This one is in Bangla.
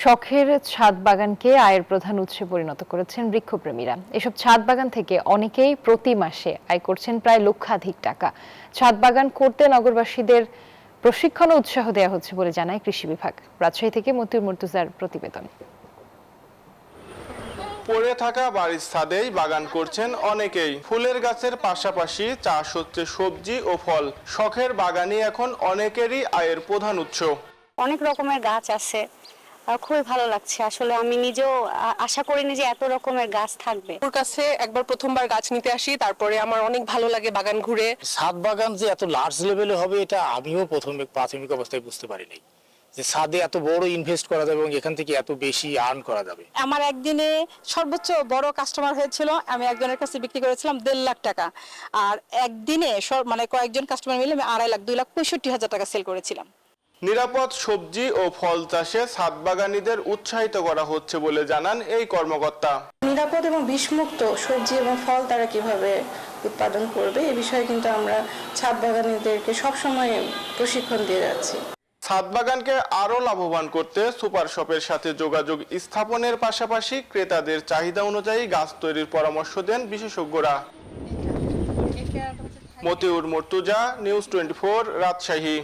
শখের ছাদ বাগানকে আয়ের প্রধান উৎসে পরিণত করেছেন বৃক্ষপ্রেমীরা। এসব ছাদ বাগান থেকে অনেকেই প্রতি মাসে আয় করছেন প্রায় লক্ষাধিক টাকা। ছাদ বাগান করতে নগরবাসীদের প্রশিক্ষণ ও উৎসাহ দেওয়া হচ্ছে বলে জানায় কৃষি বিভাগ। রাজশাহী থেকে মতিউর মুর্তজার প্রতিবেদন। পড়ে থাকা বাড়ির ছাদেই বাগান করছেন অনেকেই। ফুলের গাছের পাশাপাশি চাষ হচ্ছে সবজি ও ফল। শখের বাগানই এখন অনেকেরই আয়ের প্রধান উৎস। অনেক রকমের গাছ আছে, খুবই ভালো লাগছে। আসলে আমি নিজেও আশা করিনি যে এত রকমের গাছ থাকবে। ওর কাছে একবার প্রথমবার গাছ নিতে আসি, তারপরে আমার অনেক ভালো লাগে বাগান ঘুরে। ছাদ বাগান যে এত লার্জ লেভেলে হবে এটা আমিও প্রথমে প্রাথমিক অবস্থায় বুঝতে পারিনি, যে ছাদে এত বড় ইনভেস্ট করা যাবে এবং এখান থেকে এত বেশি আর্ন করা যাবে। আমার একদিনে সর্বোচ্চ বড় কাস্টমার হয়েছিল, আমি একজনের কাছে বিক্রি করেছিলাম 1.5 লাখ টাকা। আর একদিনে মানে কয়েকজন কাস্টমার মিলে আমি 2.5 লাখ 2,65,000 টাকা সেল করেছিলাম। নিরাপদ সবজি ও ফল চাষে ছাদ বাগানীদের উৎসাহিত করা হচ্ছে বলে জানান এই কর্মকর্তা। নিরাপদ এবং বিষমুক্ত সবজি এবং ফল তারা কিভাবে উৎপাদন করবে এই বিষয়ে কিন্তু আমরা ছাদ বাগানীদেরকে সবসময় প্রশিক্ষণ দিয়ে যাচ্ছি। ছাদ বাগানকে আরো লাভবান করতে সুপার শপের সাথে যোগাযোগ স্থাপনের পাশাপাশি ক্রেতাদের চাহিদা অনুযায়ী গাছ তৈরির পরামর্শ দেন বিশেষজ্ঞরা। মতিউর মুর্তজা, নিউজ 24, রাজশাহী।